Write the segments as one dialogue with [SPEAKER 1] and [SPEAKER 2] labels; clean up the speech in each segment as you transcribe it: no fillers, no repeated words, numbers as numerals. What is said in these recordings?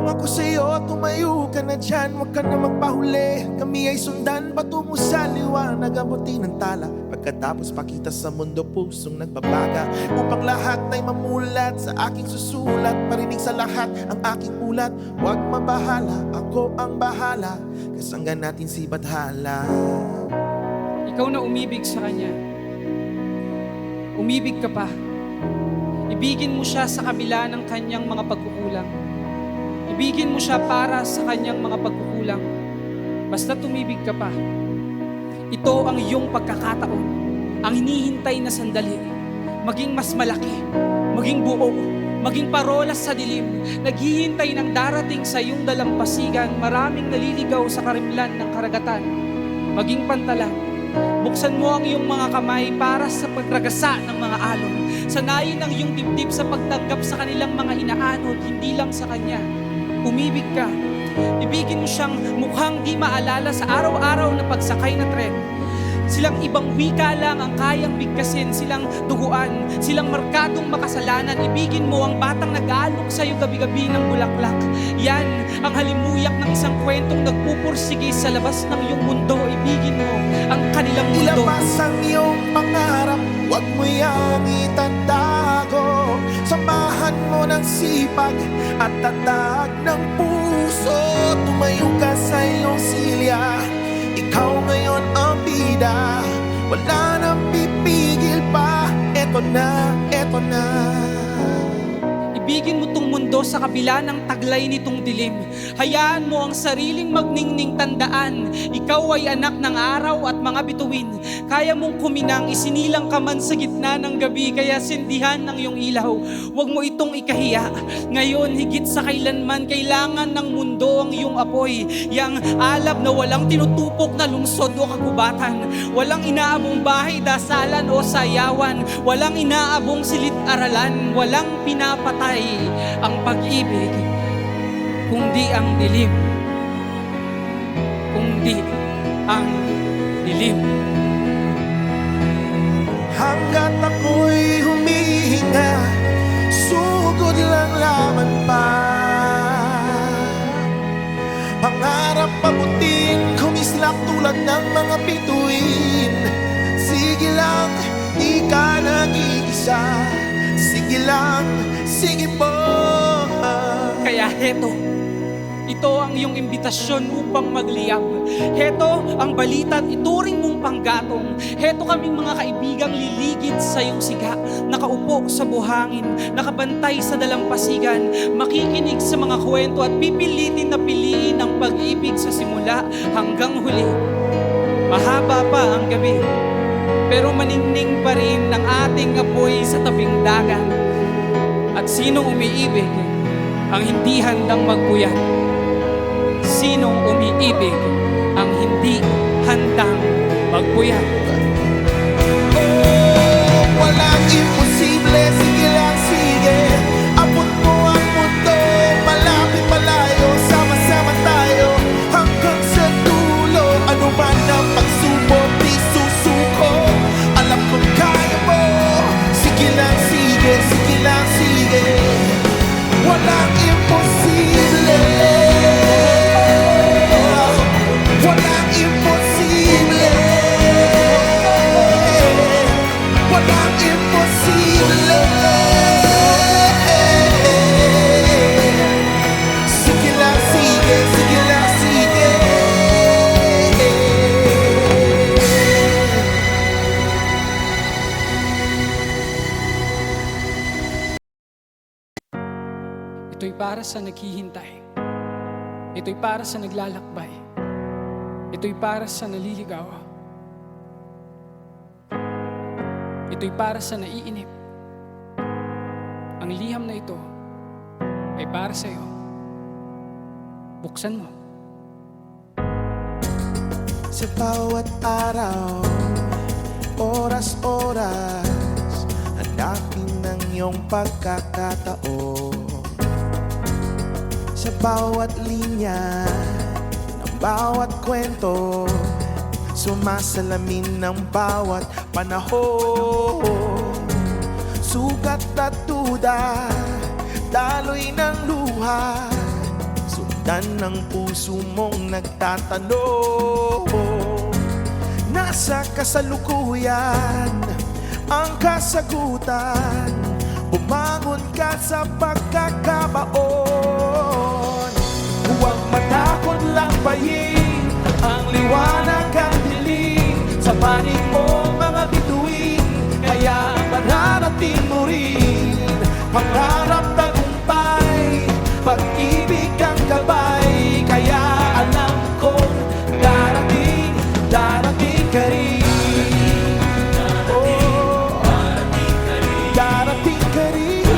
[SPEAKER 1] ako sa'yo, tumayo ka na dyan. Huwag ka na magpahuli, kami ay sundan patungo sa liwanag, abutin ng tala. Pagkatapos pakita sa mundo pusong nagbabaga, upang lahat ay mamulat sa aking susulat. Marinig sa lahat ang aking ulat. Huwag mabahala, ako ang bahala. Kasanggan natin si Badhala.
[SPEAKER 2] Ikaw na umibig sa Kanya. Umibig ka pa. Ibigin mo siya sa kabila ng kanyang mga pagkukulang. Ibigin mo siya para sa kanyang mga pagkukulang. Basta tumibig ka pa. Ito ang iyong pagkakataon. Ang hinihintay na sandali. Maging mas malaki. Maging buo. Maging parolas sa dilim. Naghihintay ng darating sa iyong dalampasigan. Maraming naliligaw sa karimlan ng karagatan. Maging pantalan. Buksan mo ang iyong mga kamay para sa pagragasa ng mga alon. Sanayin ang iyong dibdib sa pagtanggap sa kanilang mga inaanod, hindi lang sa Kanya. Umibig ka. Ibigin mo siyang mukhang di maalala sa araw-araw na pagsakay na tren. Silang ibang wika lang ang kayang bigkasin, silang duguan, silang markadong makasalanan. Ibigin mo ang batang nag-aalok sa'yo gabi-gabi ng bulaklak. Yan ang halimuyak ng isang kwentong nagpupursige sa labas ng iyong mundo. Ibigin mo ang kanilang mundo.
[SPEAKER 1] Ilabas ang iyong pangarap, huwag mo yang itatago. Samahan mo ng sipag at tatag ng puso. Tumayo ka sa iyong silya, ikaw ngayon ang bida. Wala nang pipigil pa, eto na, eto na.
[SPEAKER 2] Ibigin mo tong mundo sa kabila ng taglay nitong dilim. Hayaan mo ang sariling magningning tandaan. Ikaw ay anak ng araw at mga bituin. Kaya mong kuminang, isinilang ka man sa gitna ng gabi. Kaya sindihan ng iyong ilaw, huwag mo itong ikahiya. Ngayon, higit sa kailanman, kailangan ng mundo ang iyong apoy. Yang alab na walang tinutupok na lungsod o kagubatan. Walang inaabong bahay, dasalan o sayawan. Walang inaabong silit-aralan. Walang pinapatay ang pag-ibig, kundi ang dilim. Kundi ang dilim.
[SPEAKER 1] Hanggat ako'y humihinga, sugod lang laman pa. Pangarap pabutin, kumislap tulad ng mga bituin. Sige lang, di ka nag-iisa. Sige lang, sige po.
[SPEAKER 2] Kaya heto, ito ang iyong imbitasyon upang magliyab. Heto ang balita at ituring mong panggatong. Heto kaming mga kaibigang liligid sa iyong siga. Nakaupo sa buhangin, nakabantay sa dalampasigan, makikinig sa mga kwento at pipilitin na piliin ang pag-ibig sa simula hanggang huli. Mahaba pa ang gabi, pero maningning pa rin ng ating apoy sa tabing dagat. At sinong umiibig ang hindi handang magpuyat? Sinong umiibig ang hindi handang magpuyat?
[SPEAKER 1] Oh, walang imposible, sige lang, sige. Abot mo ang mundo, malapit malayo, sama-sama tayo hanggang sa dulo. Ano man ang pagsubok, di susuko. Alam kong kaya mo, sige lang, sige, sige lang, sige. Walang imposible. Walang imposible. Walang imposible. Sige lang, sige, sige lang, sige.
[SPEAKER 2] Ito'y para sa naghihintay. Ito'y para sa naglalakbay. Ito'y para sa naliligaw. Ito'y para sa naiinip. Ang liham na ito ay para sa iyo. Buksan mo.
[SPEAKER 1] Sa bawat araw, oras-oras, hanapin ang iyong pagkakataon. Sa bawat linya, ng bawat kwento, sumasalamin ng bawat panahon. Sugat at duda, daloy ng luha, Sundan ng puso mong nagtatanong. Nasa kasalukuyan ang kasagutan. Bumangon ka sa pagkakabaon. Huwag matakot lakbayin ang liwanag at dilim. Sa panig mo mga bituin, kaya mararating mo rin. Pangarap tagumpay, pag-ibig ang gabay. Kaya alam kong darating, darating ka rin. Oh, darating ka rin.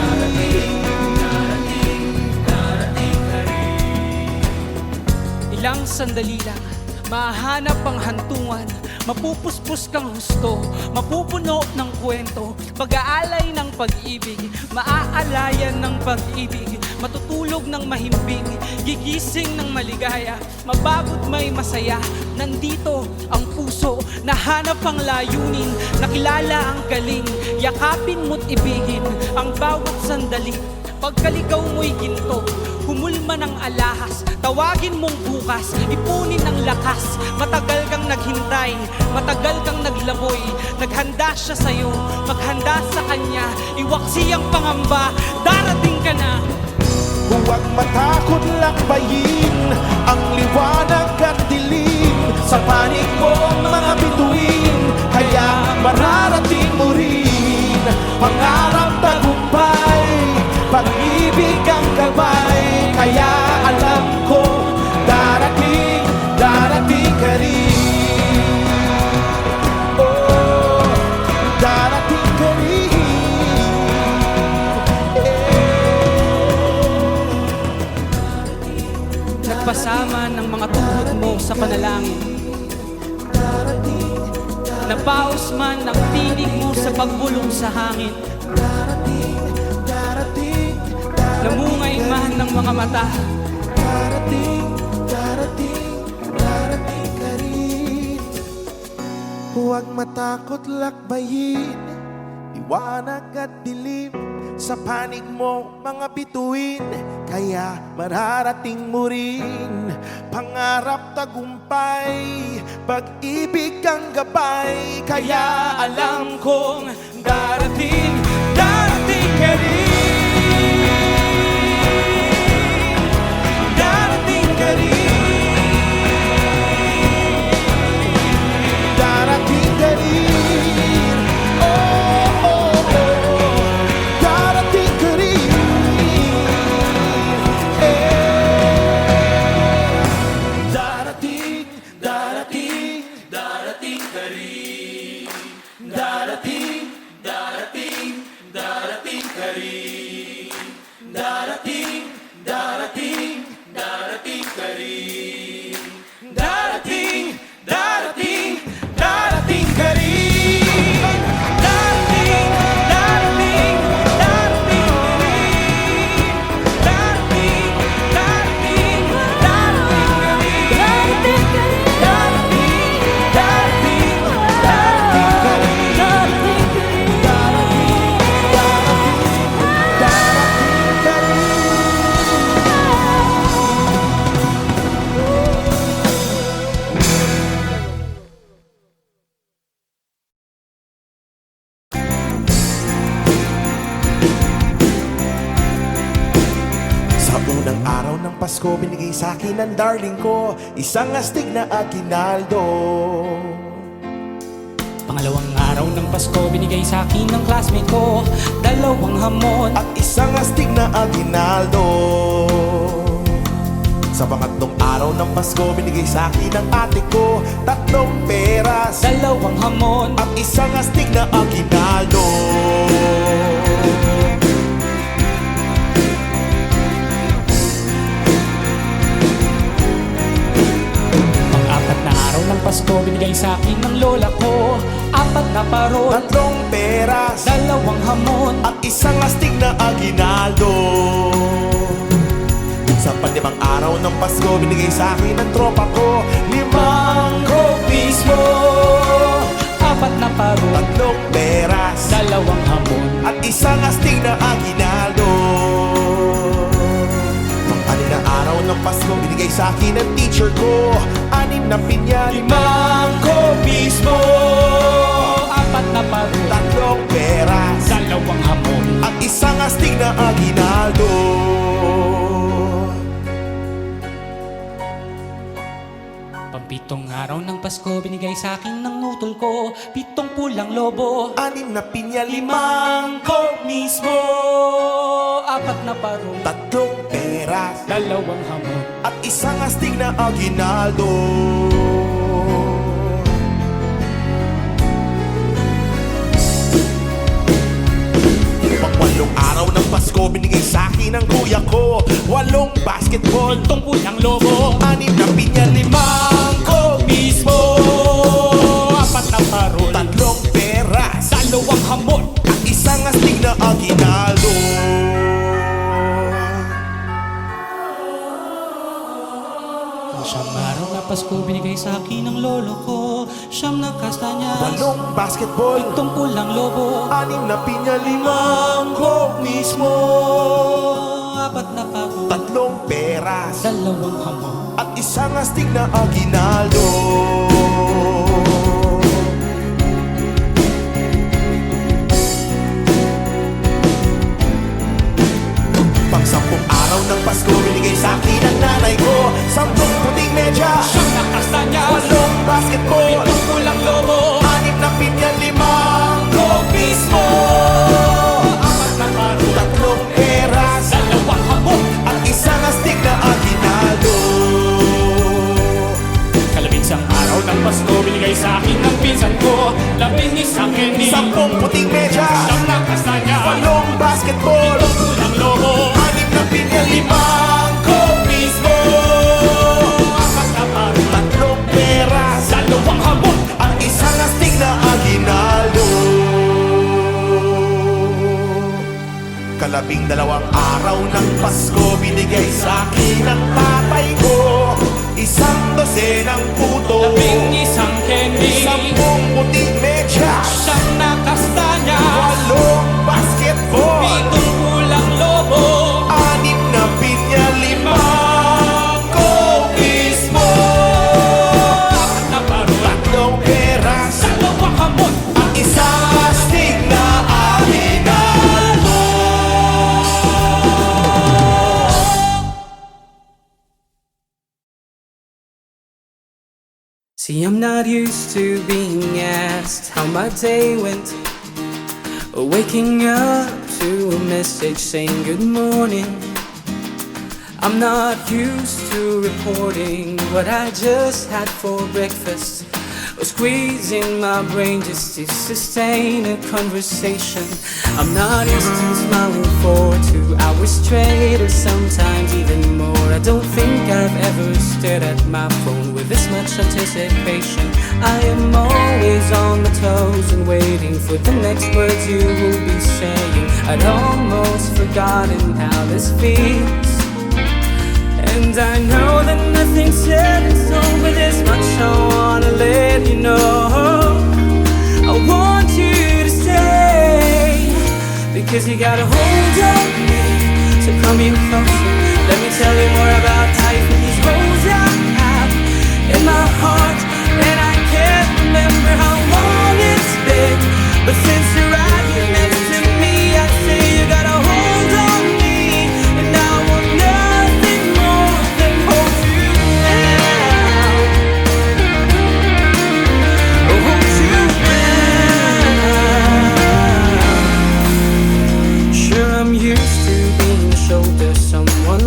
[SPEAKER 2] Ilang sandali lang, mahanap ang hantungan. Mapupuspos kang husto, mapupuno ng kwento. Pag-aalay ng pag-ibig, maaalayan ng pag-ibig. Matutulog ng mahimbing, gigising ng maligaya. Mababot may masaya, nandito ang puso. Nahanap ang layunin, nakilala ang galing. Yakapin mo't ibigin ang bawat sandali. Pagkaligaw mo'y ginto, humulma ng alahas. Tawagin mong bukas, ipunin ang lakas. Matagal kang naghintay, matagal kang naglaboy. Naghanda siya sa'yo, maghanda sa kanya. Iwaksi ang pangamba, darating ka na.
[SPEAKER 1] Huwag matakot lakbayin ang liwanag at dilim. Sa panig mo mga bituin, kaya mararating mo rin. Pangarap tagumpay, pag-ibig ang gabay. Kaya alam ko darating, darating ka rin. Oh, darating ka rin.
[SPEAKER 2] Nagpasama ng mga tuhod mo sa panalangin. Napaos man ang tinig mo sa pagbulong sa hangin. Namungay man ng mga mata.
[SPEAKER 1] Darating, darating, darating ka rin. Huwag matakot lakbayin, liwanag at dilim. Sa panig mo mga bituin, kaya mararating mo rin. Pangarap tagumpay, pag-ibig ang gabay. Kaya alam kong darating, darating ka rin. Darating ka rin. Darating ka rin. Oh, oh, oh. Darating ka rin. Darating, darating, darating ka rin. Darating, darating, darating ka rin. Darating, darating, darating ka rin. Darating, darating, darating ka rin. Darating, darating, darating ka rin. Darating, darating, darating ka rin. Darating, darating, darating ka rin. Darating, darating ka rin. Sa unang araw ng Pasko, binigay sa akin ng darling ko isang astig na aguinaldo.
[SPEAKER 2] Pangalawang araw ng Pasko, binigay sa akin ng classmate ko 2 hamon.
[SPEAKER 1] At isang astig na aguinaldo. Sa pangatlong araw ng Pasko, binigay sa akin ng ate ko 3 peras.
[SPEAKER 2] 2 hamon.
[SPEAKER 1] At isang astig na aguinaldo.
[SPEAKER 2] Pang-apat na araw ng Pasko, binigay sa akin ng lola ko 4 na parol.
[SPEAKER 1] 3 peras.
[SPEAKER 2] 2 hamon.
[SPEAKER 1] At isang astig na aguinaldo. Sa panlimang araw ng Pasko, binigay sa akin ng tropa ko 5 copies mo.
[SPEAKER 2] 4 na parol.
[SPEAKER 1] 3 peras.
[SPEAKER 2] 2 hamon.
[SPEAKER 1] At isang astig na aguinaldo. Pang-anim na araw ng Pasko binigay sa akin ng teacher ko. 6 na pinya, 5 ko mismo.
[SPEAKER 2] 4 na paro,
[SPEAKER 1] 3 peras,
[SPEAKER 2] 2 hamon,
[SPEAKER 1] at isang astig na aginaldo.
[SPEAKER 2] Pampitong araw ng Pasko binigay sa akin ng utol ko. 7 pulang lobo,
[SPEAKER 1] 6 na pinya, 5
[SPEAKER 2] ko mismo. 4 na paro,
[SPEAKER 1] 3 peras,
[SPEAKER 2] 2 hamon,
[SPEAKER 1] at isang astig na aginaldo. Pang-8 araw ng Pasko binigay sa akin ng kuya ko. 8 basketball,
[SPEAKER 2] 7 pulang lobo,
[SPEAKER 1] 6 na pinya, 5 ko mismo.
[SPEAKER 2] 4 na paro,
[SPEAKER 1] 3 peras,
[SPEAKER 2] 2 hamon,
[SPEAKER 1] at isang astig na aginaldo.
[SPEAKER 2] Siyam araw na Pasko binigay sa akin ng lolo ko. 9 na kastanyas,
[SPEAKER 1] 8 basketball,
[SPEAKER 2] 7 pulang lobo,
[SPEAKER 1] 6 na pinya, 5 ko mismo.
[SPEAKER 2] 4 na paro,
[SPEAKER 1] 3 peras,
[SPEAKER 2] 2 hamon,
[SPEAKER 1] at isang astig na aginaldo. Pang-10 araw ng Pasko binigay sa akin ng nanay ko. 10 puting medya,
[SPEAKER 2] 9 na kastanyas,
[SPEAKER 1] 8 basketball,
[SPEAKER 2] 7 pulang lobo,
[SPEAKER 1] 6 na pinya, 5 ko mismo.
[SPEAKER 2] 4 na paro,
[SPEAKER 1] 3 peras,
[SPEAKER 2] 2 hamon,
[SPEAKER 1] at isang astig na aginaldo.
[SPEAKER 2] Kalabinsang araw ng Pasko binigay sa akin ng pinsan ko. 11 candy,
[SPEAKER 1] 10 puting medya,
[SPEAKER 2] 9 na kastanyas,
[SPEAKER 1] 8 basketball,
[SPEAKER 2] 7 pulang lobo,
[SPEAKER 1] 6 na pinya, 5 ko mismo.
[SPEAKER 2] 4 na paro,
[SPEAKER 1] 3 peras,
[SPEAKER 2] 2 hamon,
[SPEAKER 1] at isang astig na aginaldo. 12 araw ng Pasko binigay sa akin ng tatay ko. 1 dosenang puto,
[SPEAKER 2] 11 candy,
[SPEAKER 1] 10 puting medya,
[SPEAKER 2] 9 na kastanyas,
[SPEAKER 1] 8 basketball,
[SPEAKER 2] 7 pulang lobo,
[SPEAKER 1] 6 na pinya, 5 ko mismo.
[SPEAKER 2] 4 na paro,
[SPEAKER 1] 3 peras,
[SPEAKER 2] 2 hamon,
[SPEAKER 1] at isang astig na aginaldo.
[SPEAKER 2] See, I'm not used to being asked how my day went, or waking up to a message saying good morning. I'm not used to reporting what I just had for breakfast, or squeezing my brain just to sustain a conversation. I'm not used to smiling for 2 hours straight, or sometimes even more. I don't think I've ever stared at my phone with this much anticipation. I am always on my toes and waiting for the next words you will be saying. I'd almost forgotten how this feels, and I know that nothing's set in stone, but there's much I wanna let you know. I want you to stay, because you got a hold on me. So come here closer, let me tell you more about life and these roads I have in my heart. And I can't remember how long it's been, but since you're right here next to me, I say you got a hold on me, and I want nothing more than hold you now. Oh, hold you now. Sure, I'm used to being shoulder someone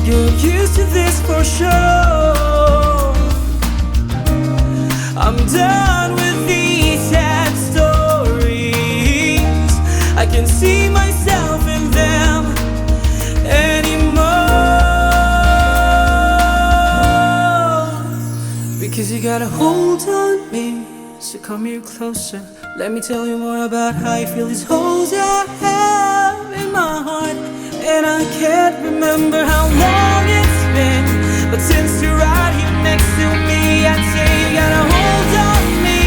[SPEAKER 3] You're used to this for sure. I'm done with these sad stories. I can see myself in them anymore. Because you got a hold on me, so come here closer. Let me tell you more about how you feel. These holes I have in my heart, and I can't remember how long it's been, but since you're right here next to me, I'd say you got a hold on me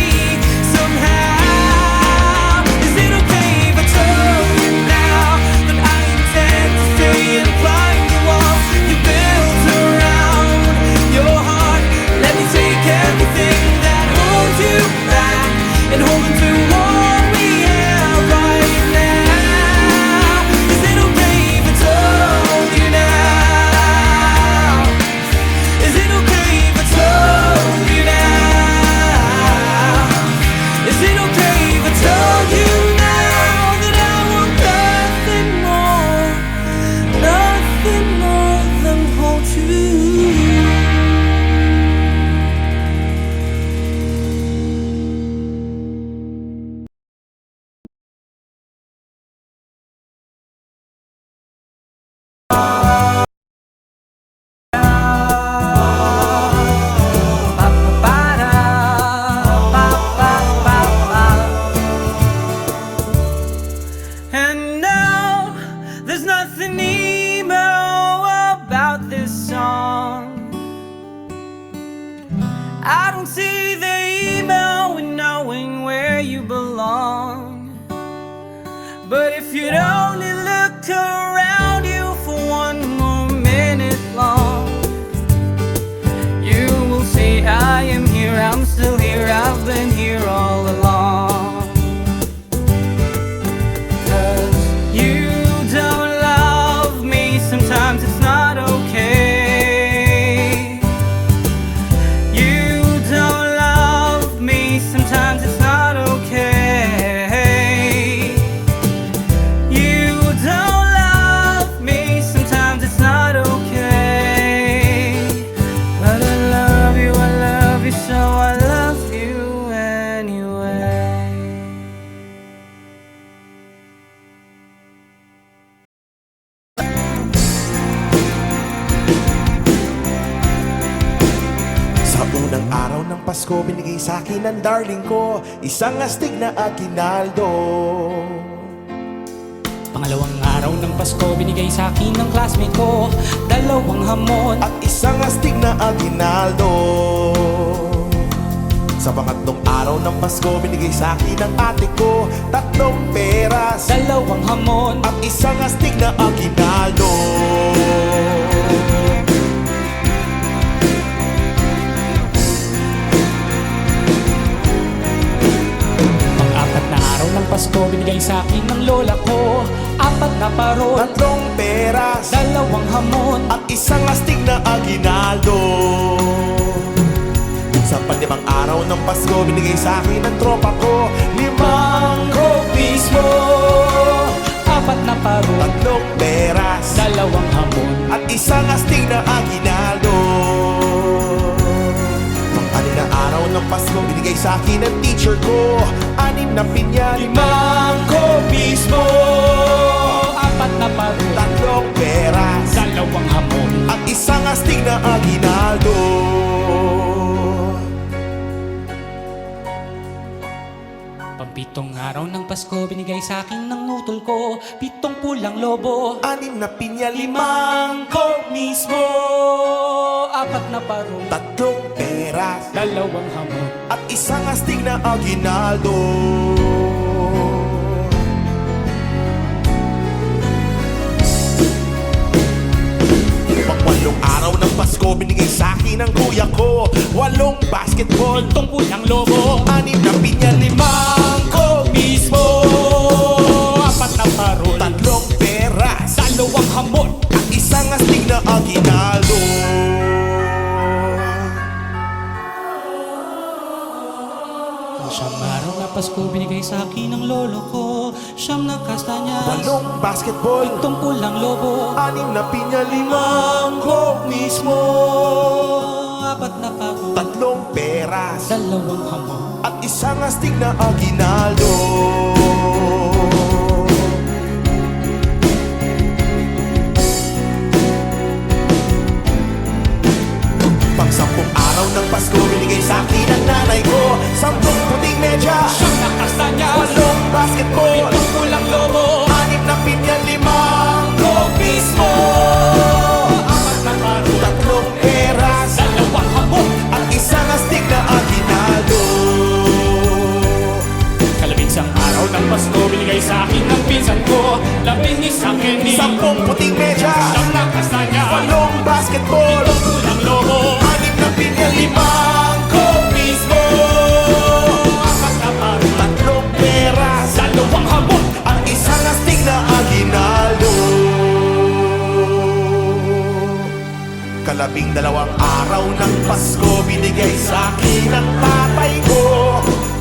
[SPEAKER 3] somehow. Is it okay if I tell you now that I intend to stay and climb the walls you built around your heart? Let me take everything that holds you back and hold on to what we have right now. Is it okay if I told you now? Is it okay if I told you now? Is it okay if I told you now that I want nothing more than hold you? And now there's nothing emo about this song. I don't see the emo in knowing where you belong. But if you'd only look around you for one more minute long, you will see I am here, I'm still here, I've been here all along. 'Cause you don't love me, sometimes it's not okay. You don't love me, sometimes it's not okay. You don't love me, sometimes it's not okay. But I love you so I love you anyway.
[SPEAKER 1] Sa unang araw ng Pasko, binigay sa akin ng darling ko isang astig na aguinaldo.
[SPEAKER 2] Pangalawang araw ng Pasko, binigay sa akin ng classmate ko 2 hamon.
[SPEAKER 1] At isang astig na aguinaldo. Sa pangatlong araw ng Pasko, binigay sa akin ng ate ko 3 peras.
[SPEAKER 2] 2 hamon.
[SPEAKER 1] At isang astig na aguinaldo.
[SPEAKER 2] Pang-4 na araw ng Pasko, binigay sa akin ng lola ko 4 na parol.
[SPEAKER 1] 3 peras.
[SPEAKER 2] 2 hamon.
[SPEAKER 1] At isang astig na aguinaldo. Sa panlimang araw ng Pasko, binigay sa akin ng tropa ko 5 copies mo.
[SPEAKER 2] 4 na parol.
[SPEAKER 1] 3 peras.
[SPEAKER 2] 2 hamon.
[SPEAKER 1] At isang astig na aguinaldo. Pang-anim na araw ng Pasko, binigay sa akin ng teacher ko 6 na pinya.
[SPEAKER 2] 5 copies mo. 4 na parol.
[SPEAKER 1] 3 peras.
[SPEAKER 2] 2 hamon.
[SPEAKER 1] At isang astig na aguinaldo.
[SPEAKER 2] Pampitong araw ng Pasko, binigay sa akin ng nutol ko 7 pulang lobo.
[SPEAKER 1] 6 na pinya.
[SPEAKER 2] 5 copies mo. 4 na parol.
[SPEAKER 1] 3 peras.
[SPEAKER 2] 2 hamon.
[SPEAKER 1] At isang astig na aguinaldo. Pang-8 araw ng Pasko, binigay sa akin ng kuya ko 8 basketball.
[SPEAKER 2] 7 pulang lobo.
[SPEAKER 1] 6 na pinya. 5 copies mo.
[SPEAKER 2] 4 na parol.
[SPEAKER 1] 3 peras.
[SPEAKER 2] 2 hamon.
[SPEAKER 1] At isang astig na aguinaldo.
[SPEAKER 2] Siyam araw na Pasko, binigay sa akin ng lolo ko 9 na kastanyas.
[SPEAKER 1] 8 basketball. basketball,
[SPEAKER 2] tungkol ang lobo,
[SPEAKER 1] 6 na pinya, 5 coke mismo,
[SPEAKER 2] 4 na pako,
[SPEAKER 1] 3 peras,
[SPEAKER 2] 2 hamon.
[SPEAKER 1] at 1 astig na aginaldo. Pang 10 araw ng Pasko, binigay sa akin ng nanay ko 10 puting medya,
[SPEAKER 2] Siyang nakastanya,
[SPEAKER 1] 8 basketball,
[SPEAKER 2] tungkol ang lobo,
[SPEAKER 1] 6 na pinya, 5 coke mismo,
[SPEAKER 2] 4 na pako,
[SPEAKER 1] 3 peras,
[SPEAKER 2] 2 hamon.
[SPEAKER 1] at 1 astig na aginaldo.
[SPEAKER 2] Kalabing-isang araw ng Pasko, binigay sa akin ng pinsan ko 11 candy,
[SPEAKER 1] 10 puting medya,
[SPEAKER 2] Siyang nakastanya,
[SPEAKER 1] 8 basketball,
[SPEAKER 2] tungkol ang lobo,
[SPEAKER 1] 6 na pinya, 5 coke mismo,
[SPEAKER 2] 4 na pako,
[SPEAKER 1] 3 peras,
[SPEAKER 2] 2 hamon.
[SPEAKER 1] at 1 astig na aginaldo. 12 araw ng Pasko, binigay sa akin ng tatay ko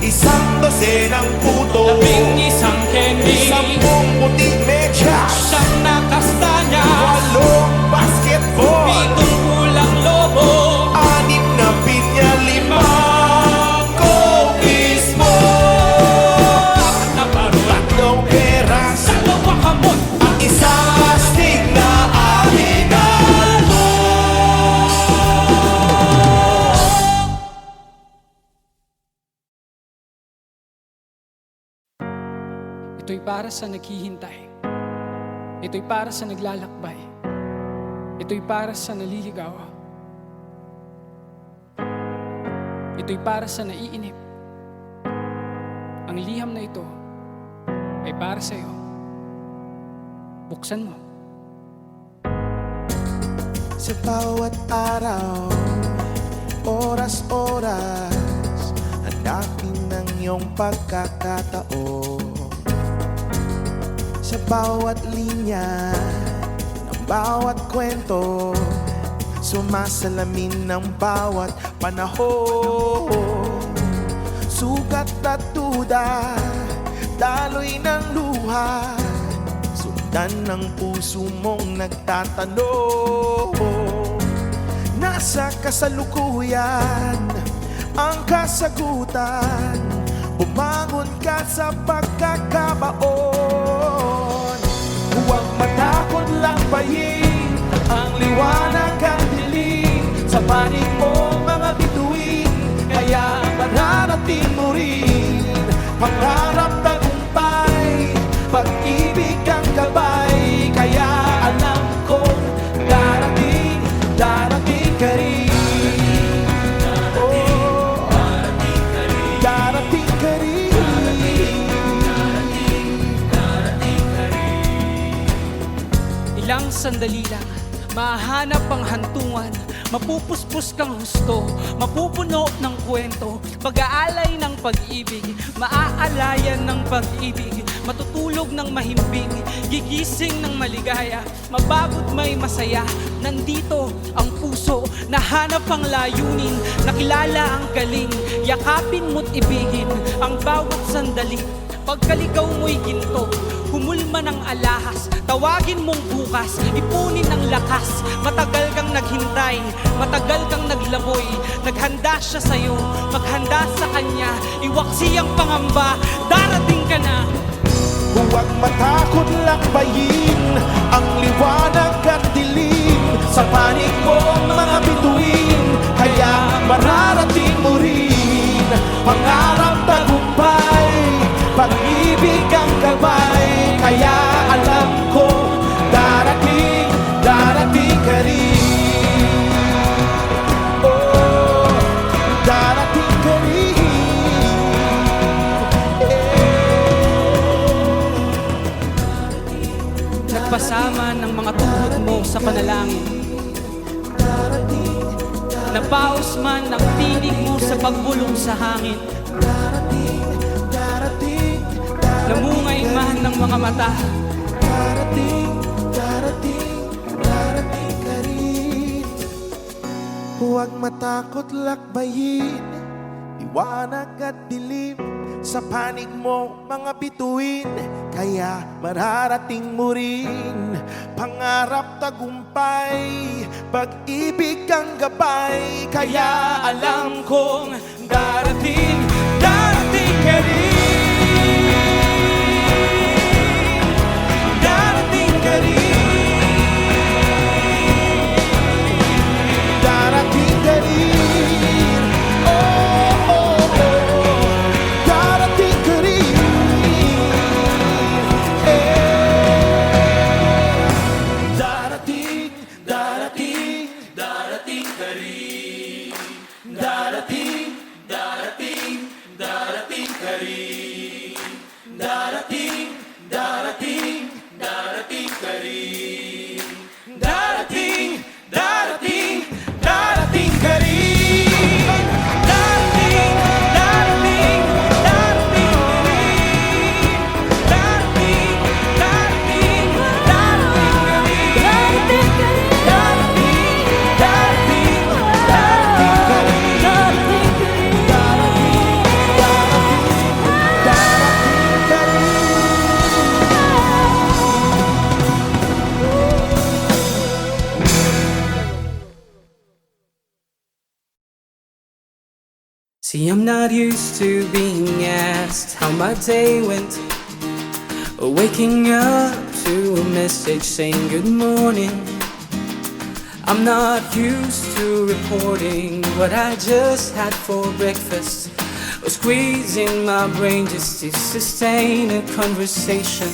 [SPEAKER 1] 1 dosenang puto,
[SPEAKER 2] 11 candy,
[SPEAKER 1] 10 puting medya,
[SPEAKER 2] Siyang nakastanya,
[SPEAKER 1] 8 basketball,
[SPEAKER 2] tungkol ang lobo,
[SPEAKER 1] 6 na pinya, 5 coke mismo,
[SPEAKER 2] 4 na pako,
[SPEAKER 1] 3 peras,
[SPEAKER 2] 2 hamon.
[SPEAKER 1] at 1 astig na aginaldo.
[SPEAKER 2] Ito'y para sa naghihintay. Ito'y para sa naglalakbay. Ito'y para sa naliligaw. Ito'y para sa naiinip. Ang liham na ito ay para sa iyo. Buksan mo.
[SPEAKER 1] Sa bawat araw, oras-oras, hanapin ang iyong pagkakataon. Sa bawat linya, ng bawat kwento, sumasalamin ng bawat panahon. Sugat at duda, daloy ng luha, sundan ng puso mong nagtatanong. Nasa kasalukuyan ang kasagutan, bumangon ka sa pagkakabaon. Huwag matakot lakbayin ang liwanag at dilim, sa panig mo mga bituin, kaya mararating mo rin. Pangarap tagumpay, pag-ibig ang gabay, kaya alam ko darating, darating ka rin. Oh, darating ka rin.
[SPEAKER 2] Ilang sandali lang, mahanap ang hantungan, mapupuspos kang husto, mapupuno ng kwento, pag-aalay ng pag-ibig, maaalayan ng pag-ibig, matutulog ng mahimbing, gigising ng maligaya, mababot may masaya. Nandito ang puso, nahanap ang layunin, nakilala ang galing, yakapin mo't ibigin ang bawat sandali. Pagkaligaw mo'y ginto, humulma ng alahas, tawagin mong bukas, ipunin ang lakas. Matagal kang naghintay, matagal kang naglaboy, naghanda siya sa'yo, maghanda sa kanya, iwaksi ang pangamba, darating ka na.
[SPEAKER 1] Huwag matakot lakbayin ang liwanag at dilim, sa panig mo mga bituin, kaya mararating mo rin. Pangarap tagumpay, pag-ibig ang gabay, kaya alam ko darating, darating ka rin. Oh, darating ka rin.
[SPEAKER 2] Nagpasama ng mga tuhod mo sa panalangin, napaos man ang tinig mo sa pagbulong sa hangin, namungay man ng mga mata,
[SPEAKER 1] Darating, darating, darating ka rin. Huwag matakot lakbayin liwanag at dilim, Sa panig mo mga bituin, kaya mararating mo rin. Pangarap tagumpay, pag-ibig kang gabay.
[SPEAKER 3] Kaya alam kong darating, darating ka rin. Darating ka rin.
[SPEAKER 1] Darating ka rin. Oh, oh, oh. Darating ka rin. Darating, darating, darating ka rin. Darating, darating, darating ka rin. Darating, darating, darating ka rin. Darating, darating, darating ka rin.
[SPEAKER 3] Darating, darating, darating ka rin. Darating, darating, darating ka rin. Darating, darating, darating ka rin. See, I'm not used to being asked how my day went, or waking up to a message saying good morning. I'm not used to reporting what I just had for breakfast, or squeezing my brain just to sustain a conversation.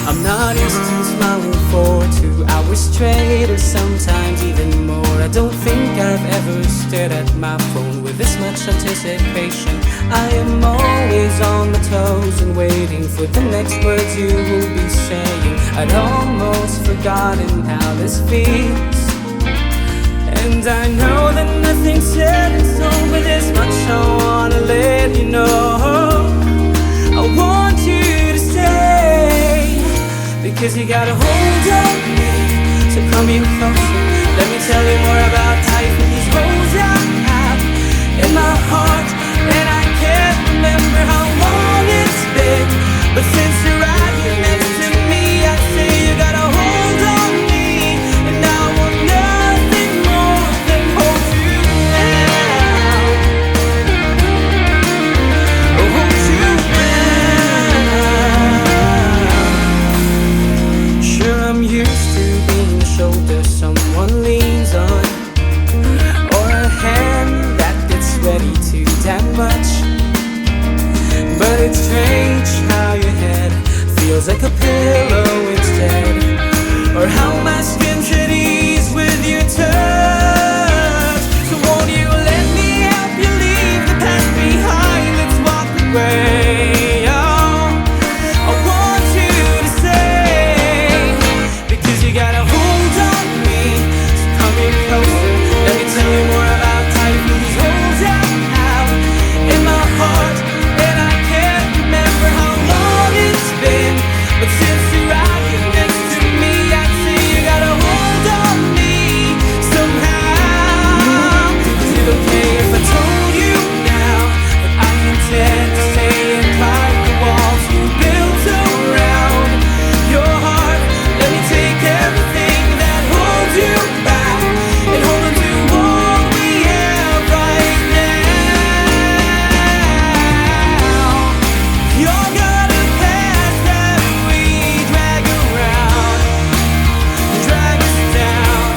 [SPEAKER 3] I'm not used to smiling for 2 hours straight, or sometimes even more. I don't think I've ever stared at my phone with this much anticipation. I am always on my toes and waiting for the next words you will be saying. I'd almost forgotten how this feels, and I know that nothing's set in stone, but there's much I wanna let you know. I want you to stay, because you got a hold on me. So come here closer, let me tell you more about life and these holes I have in my heart. And I can't remember how long it's been, but since you're right here next to me, I say you got a hold on me, and I want nothing more than hold you now. Oh, hold you now. Sure, I'm used to being a shoulder someone leans on, or a hand that gets ready to that much. But it's strange how your head feels like a pillow instead, or how my skin's at ease with your touch. So won't you let me help you leave the past behind? Let's walk the way. Oh, I want you to stay, because you got a hold on me. So come here closer, let me tell you more about life and these holes I have in my heart. And I can't remember how long it's been, but since you're out here next to me, I'd say you got a hold on me somehow. Is it okay if I told you now that I intend to stay inside the walls you built around your heart? Let me take everything that holds you back and hold on to what we have right now. You're gonna pass that we drag around, drag us down.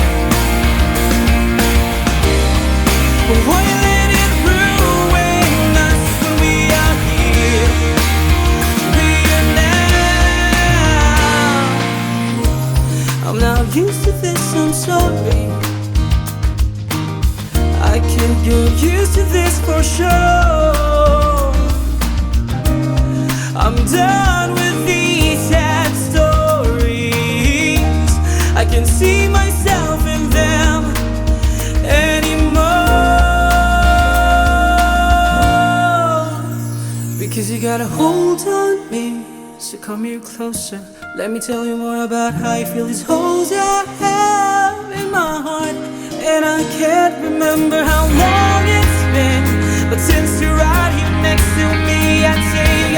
[SPEAKER 3] But why let it ruin us when we are here now? I'm not used to this, I'm sorry. I can't get used to this for sure. I'm done with these sad stories. I can see myself in them anymore, because you got a hold on me. So come here closer, let me tell you more about how I feel these holes I have in my heart. And I can't remember how long it's been, but since you're right here next to me, I'd say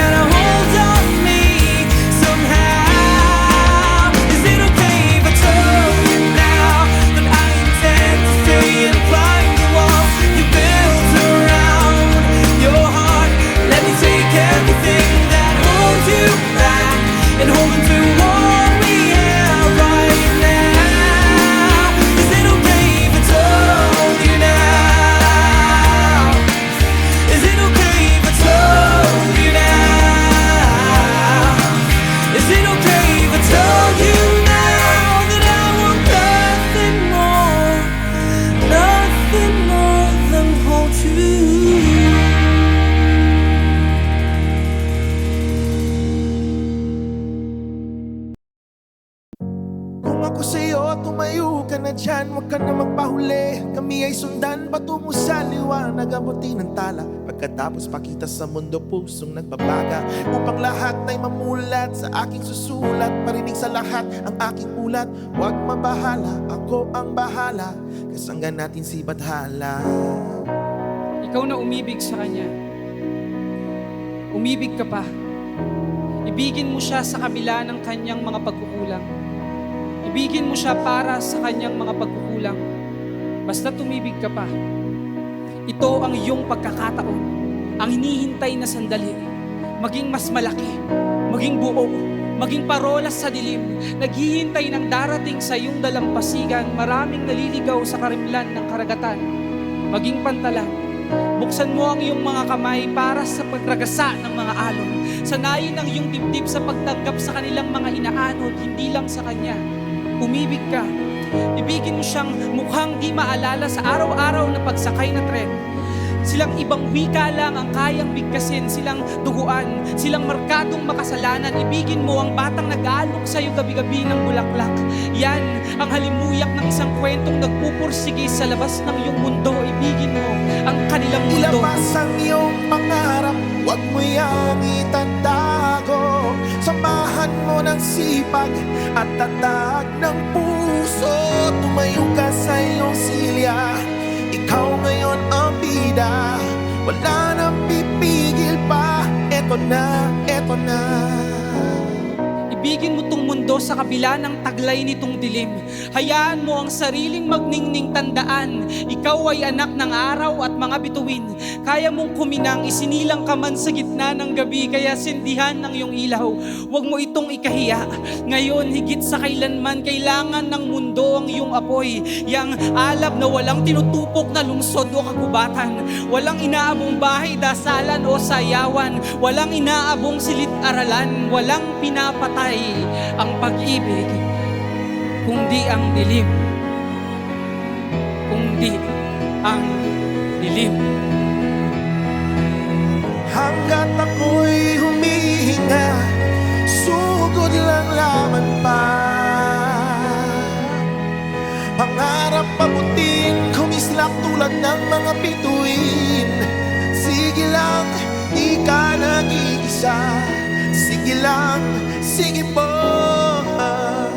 [SPEAKER 1] mundo, tumayo ka na dyan, huwag ka na magpahuli. Kami ay sundan patungo sa liwanag, abutin ng tala. Pagkatapos pakita sa mundo, pusong nagbabaga. Upang lahat ay mamulat sa aking susulat. Marinig sa lahat ang aking ulat. Huwag mabahala, ako ang bahala. Kasanggan natin si Badhala.
[SPEAKER 2] Ikaw na umibig sa Kanya. Umibig ka pa. Ibigin mo siya sa kabila ng kanyang mga pagkukulang. Ibigin mo siya para sa kanyang mga pagkukulang. Basta tumibig ka pa. Ito ang iyong pagkakataon. Ang hinihintay na sandali. Maging mas malaki. Maging buo. Maging parolas sa dilim. Naghihintay ng darating sa iyong dalampasigan. Maraming naliligaw sa karimlan ng karagatan. Maging pantalan. Buksan mo ang iyong mga kamay para sa pagragasa ng mga alon. Sanayin ang iyong dibdib sa pagtanggap sa kanilang mga inaanod, hindi lang sa Kanya. Umibig ka. Ibigin mo siyang mukhang di maalala sa araw-araw na pagsakay na tren. Silang ibang wika lang ang kayang bigkasin, silang duguan, silang markadong makasalanan. Ibigin mo ang batang nag-aalok sa'yo gabi-gabi ng bulaklak. Yan ang halimuyak ng isang kwentong nagpupursige sa labas ng iyong mundo. Ibigin mo ang kanilang mundo.
[SPEAKER 1] Ilabas ang iyong pangarap, huwag mo yang itatago. Samahan mo ng sipag at tatag ng puso. Tumayo ka sa iyong silya, ikaw ngayon ang bida. Wala nang pipigil pa, eto na, eto na.
[SPEAKER 2] Ibigin mo tong mundo sa kabila ng taglay nitong dilim. Hayaan mo ang sariling magningning tandaan. Ikaw ay anak ng araw at mga bituin. Kaya mong kuminang, isinilang ka man sa gitna ng gabi. Kaya sindihan ng iyong ilaw, huwag mo itong ikahiya. Ngayon, higit sa kailanman, kailangan ng mundo ang iyong apoy. Yang alab na walang tinutupok na lungsod o kagubatan. Walang inaabong bahay, dasalan o sayawan. Walang inaabong silit-aralan. Walang pinapatay ang pag-ibig, kundi ang dilim. Kundi ang dilim.
[SPEAKER 1] Hanggat ako'y humihinga, sugod lang laman pa. Pangarap pabutin, kumislap tulad ng mga bituin. Sige lang, di ka nag-iisa. Sige lang, sige po.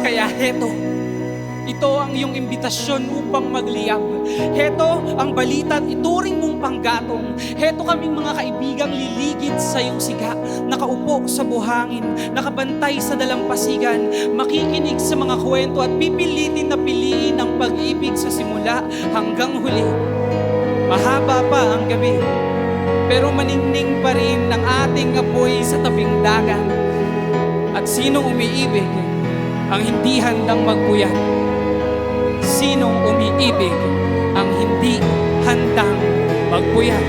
[SPEAKER 2] Kaya heto, ito ang iyong imbitasyon upang magliyab. Heto ang balita at ituring mong panggatong. Heto kaming mga kaibigang liligid sa iyong siga. Nakaupo sa buhangin, nakabantay sa dalampasigan, makikinig sa mga kwento at pipilitin na piliin ang pag-ibig sa simula hanggang huli. Mahaba pa ang gabi, pero maningning pa rin ng ating apoy sa tabing dagat. At sinong umiibig ang hindi handang magpuyat? Sinong umiibig ang hindi handang magpuyat?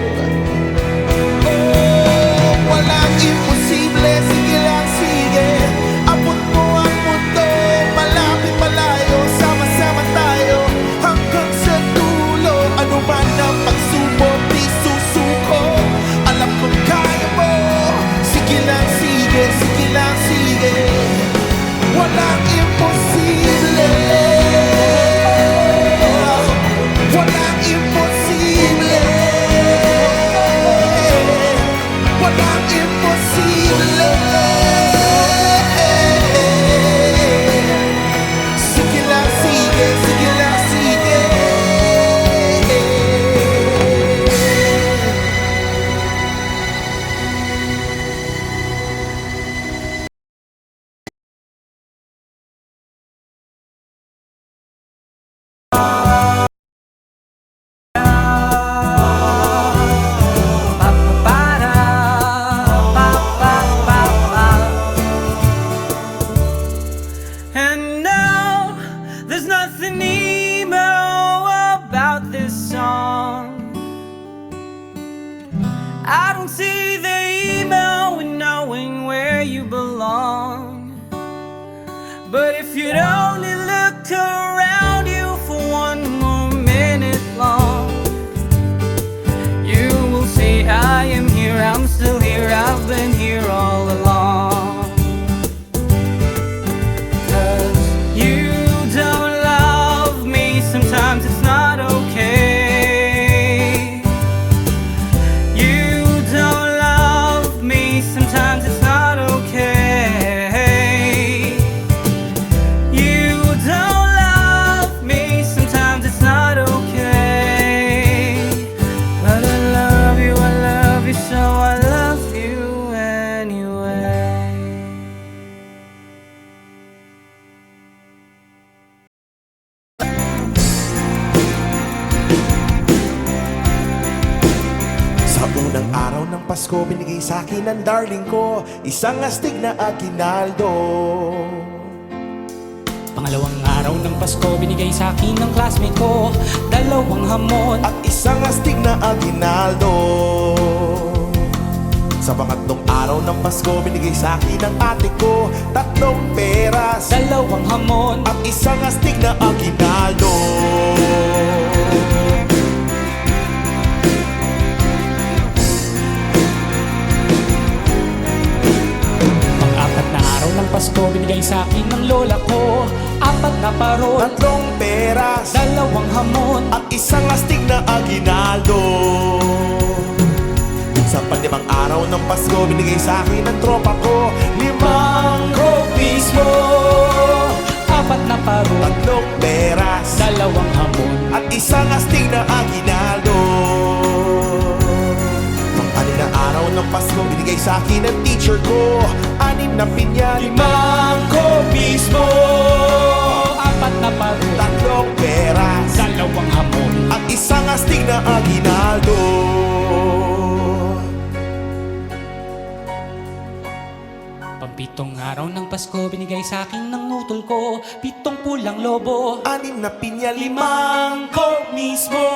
[SPEAKER 1] Oh, walang imposible, sige lang, sige. Abot mo ang mundo, malapit malayo. Sama-sama tayo hanggang sa dulo. Ano man ang pagsubok, di susuko. Alam kong kaya mo. Sige lang, sige, sige lang, sige. Walang imposible. Walang imposible. Walang imposible. Sige lang, sige, sige lang, sige.
[SPEAKER 3] And now there's nothing emo about this song. I don't see the email in knowing where you belong. But if you'd only look around you for one more minute long, you will see I am here, I'm still here, I've been here all along. 'Cause you don't
[SPEAKER 1] ng Pasko, binigay sa akin ng darling ko isang astig na aguinaldo.
[SPEAKER 2] Pangalawang araw ng Pasko, binigay sa akin ng classmate ko 2 hamon
[SPEAKER 1] At isang astig na aguinaldo. Sa pangatlong araw ng Pasko, binigay sa akin ng ate ko 3 peras
[SPEAKER 2] 2 hamon
[SPEAKER 1] at isang astig na aguinaldo.
[SPEAKER 2] Pang-4 na araw ng Pasko, binigay sa akin ng lola ko 4 na parol
[SPEAKER 1] 3 peras
[SPEAKER 2] 2 hamon
[SPEAKER 1] at isang astig na aguinaldo. Sa panlimang araw ng Pasko, binigay sa akin ng tropa ko 5 copies mo,
[SPEAKER 2] 4 na parol
[SPEAKER 1] 3 peras
[SPEAKER 2] 2 hamon
[SPEAKER 1] at isang astig na aguinaldo. Pang-anim na araw ng Pasko, binigay sa akin ng teacher ko 6 na pinya,
[SPEAKER 2] 5 copies mo, 4 na parol
[SPEAKER 1] 3 peras
[SPEAKER 2] 2 hamon
[SPEAKER 1] at isang astig na aguinaldo.
[SPEAKER 2] Pampitong araw ng Pasko, binigay sa akin ng utol ko 7 pulang lobo
[SPEAKER 1] 6 na pinya,
[SPEAKER 2] 5 copies mo,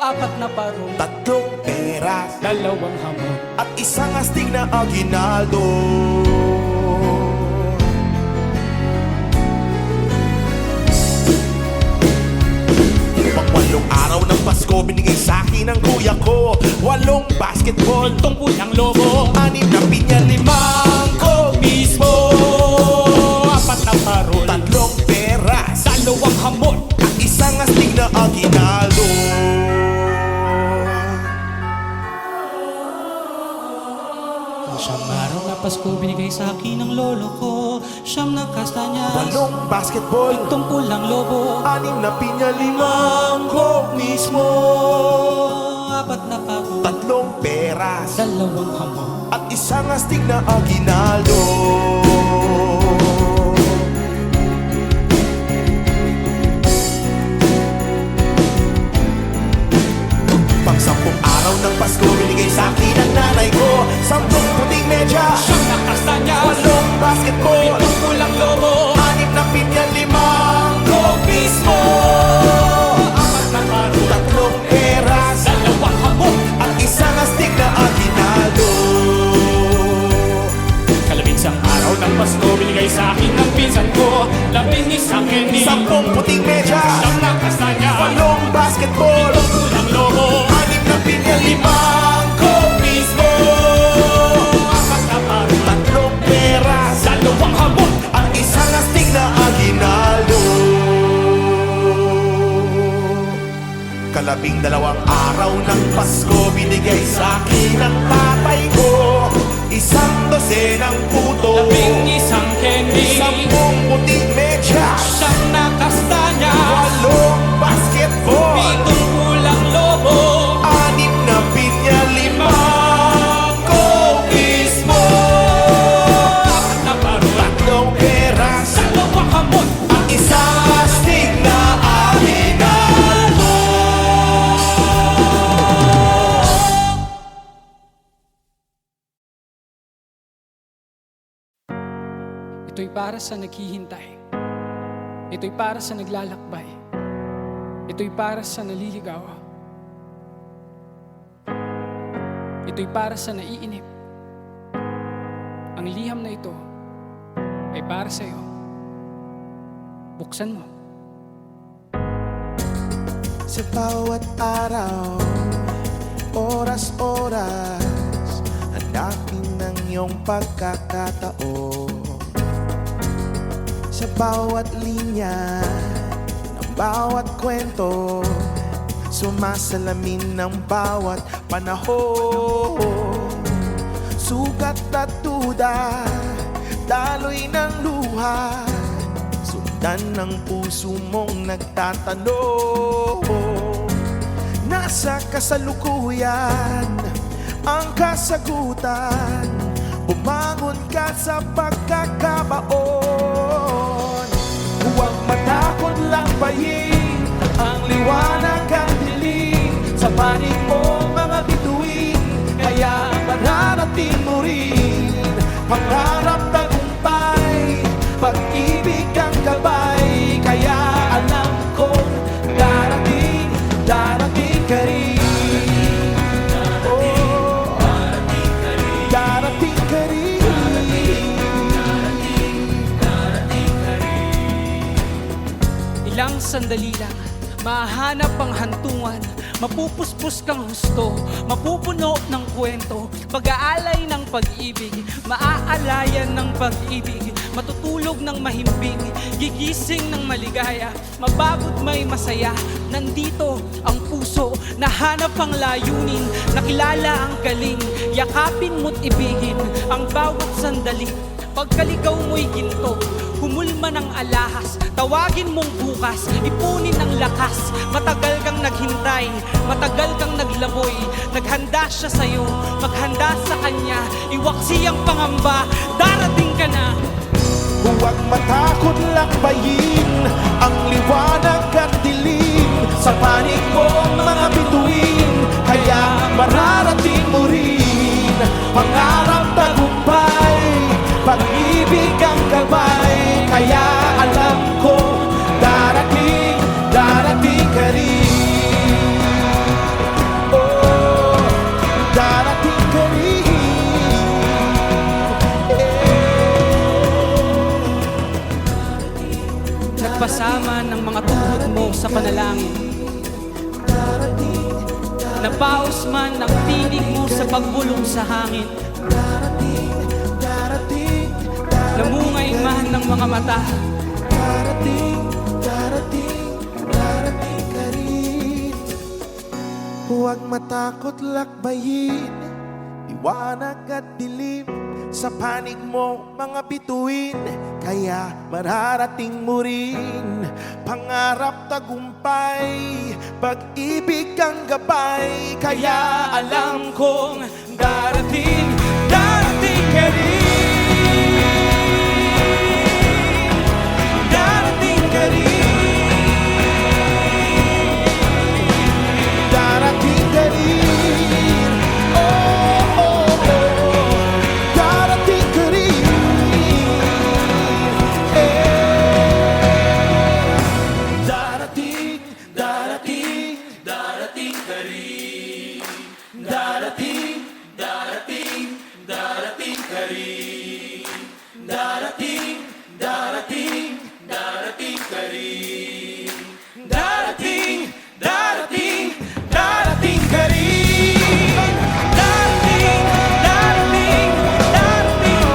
[SPEAKER 2] 4 na parol
[SPEAKER 1] 3 peras
[SPEAKER 2] 2 hamon
[SPEAKER 1] at isang astig na aguinaldo. Pang-8 araw ng Pasko, binigay sa akin ng kuya ko 8 basketball
[SPEAKER 2] 7 pulang lobo
[SPEAKER 1] 6 na pinya, 5
[SPEAKER 2] copies mo, 4 na parol
[SPEAKER 1] 3 peras
[SPEAKER 2] 2 hamon
[SPEAKER 1] at isang astig na aguinaldo.
[SPEAKER 2] Siyam araw na Pasko, binigay sa akin ng lolo ko 9 na kastanyas
[SPEAKER 1] 8 basketball
[SPEAKER 2] 7 pulang lobo
[SPEAKER 1] 6 na pinya, 5 copies mo,
[SPEAKER 2] 4 na parol
[SPEAKER 1] 3 peras
[SPEAKER 2] 2 hamon
[SPEAKER 1] at isang astig na aguinaldo. Pang-10 araw ng Pasko, binigay sa akin ng nanay ko 10 puting medya,
[SPEAKER 2] 9 na kastanyas
[SPEAKER 1] 8 basketball
[SPEAKER 2] 7 pulang lobo
[SPEAKER 1] 6 na pinya, 5 copies mo,
[SPEAKER 2] 4 na parol
[SPEAKER 1] 3 peras
[SPEAKER 2] 2 hamon
[SPEAKER 1] at isang astig na aguinaldo.
[SPEAKER 2] Kalabinsang araw ng Pasko, binigay sa akin ng pinsan ko 11 candy
[SPEAKER 1] 10 puting medya,
[SPEAKER 2] 9 na kastanyas
[SPEAKER 1] 8 basketball
[SPEAKER 2] 7 pulang lobo
[SPEAKER 1] 6 na pinya, 5 copies mo,
[SPEAKER 2] 4 na parol
[SPEAKER 1] 3 peras
[SPEAKER 2] 2 hamon
[SPEAKER 1] at isang astig na aguinaldo. 12 araw ng Pasko, binigay sa akin ng tatay ko 1 ng puto
[SPEAKER 2] 11 candy
[SPEAKER 1] 10 puting medya,
[SPEAKER 2] 9 na kastanyas
[SPEAKER 1] 8 basketball
[SPEAKER 2] 7 pulang lobo
[SPEAKER 1] 6 na pinya, 5 copies mo,
[SPEAKER 2] 4 na parol
[SPEAKER 1] 3 peras
[SPEAKER 2] 2 hamon
[SPEAKER 1] at isang astig na aguinaldo.
[SPEAKER 2] Ito'y para sa naghihintay. Ito'y para sa naglalakbay. Ito'y para sa naliligaw. Ito'y para sa naiinip. Ang liham na ito ay para sa iyo. Buksan mo.
[SPEAKER 1] Sa bawat araw, oras-oras, hanapin ang iyong pagkakataon. Sa bawat linya, ng bawat kwento, sumasalamin ng bawat panahon. Sugat at duda, daloy ng luha, sundan ng puso mong nagtatanong. Nasa kasalukuyan ang kasagutan, bumangon ka sa pagkakabaon. Huwag matakot lakbayin ang liwanag at dilim, sa panig mo mga bituin ay
[SPEAKER 2] Ilang sandali lang, mahanap ang hantungan. Mapupuspos kang husto, mapupuno ng kwento. Pag-aalay ng pag-ibig, maaalayan ng pag-ibig. Matutulog ng mahimbing, gigising ng maligaya. Mababot may masaya, nandito ang puso. Nahanap ang layunin, nakilala ang galing. Yakapin mo't ibigin ang bawat sandali. Pagkaligaw mo'y ginto, humulma ng alahas. Tawagin mong bukas, ipunin ang lakas. Matagal kang naghintay, matagal kang naglaboy. Naghanda siya sa'yo, maghanda sa kanya. Iwaksi ang pangamba, darating ka na.
[SPEAKER 1] Huwag matakot lakbayin ang liwanag at dilim. Sa panig mo mga bituin, kaya mararating mo rin. Pangarap tagumpay, pag-ibig ang gabay. Kaya alam ko, darating, darating ka rin. Oh, darating ka rin.
[SPEAKER 2] Nagpasama ng mga tuhod mo sa panalangin. Napaos man ang tinig mo sa pagbulong sa hangin. Namungay man ng mga mata.
[SPEAKER 1] Darating, darating, darating ka rin. Huwag matakot lakbayin, liwanag at dilim. Sa panig mo mga bituin, kaya mararating mo rin. Pangarap tagumpay, pag-ibig ang gabay. Kaya alam kong darating, darating ka rin. Darating ka rin. Darating ka rin. Oh, oh, oh. Darating ka rin. Darating, darating, darating ka rin. Darating, darating, darating ka rin. Darating, darating, darating ka rin. Darating, darating, darating ka rin. Darating, darating, darating ka rin.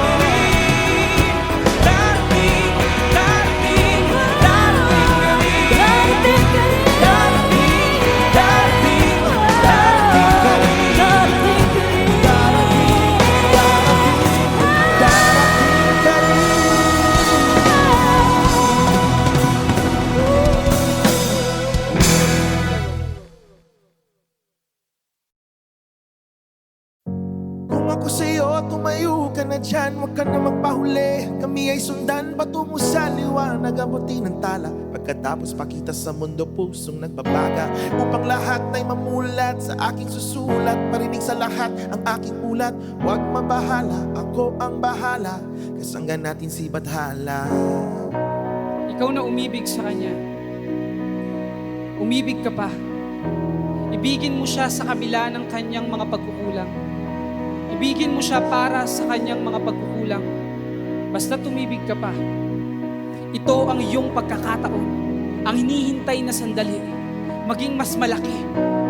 [SPEAKER 1] Darating, darating, darating ka rin. Darating, darating, darating ka rin. Darating, darating ka rin. Kung ako sa'yo, tumayo ka na dyan. Huwag ka na magpahuli. Kami ay sundan patungo sa liwanag. Abutin ng tala. Pagkatapos pakita sa mundo pusong nagbabaga. Upang lahat ay mamulat sa aking susulat. Marinig sa lahat ang aking ulat. Huwag mabahala, ako ang bahala. Kasanggan natin si Badhala.
[SPEAKER 2] Ikaw na umibig sa kanya. Umibig ka pa. Ibigin mo siya sa kabila ng kanyang mga pagkukulang. Ibigin mo siya para sa kanyang mga pagkukulang. Basta tumibig ka pa. Ito ang iyong pagkakataon. Ang hinihintay na sandali. Maging mas malaki.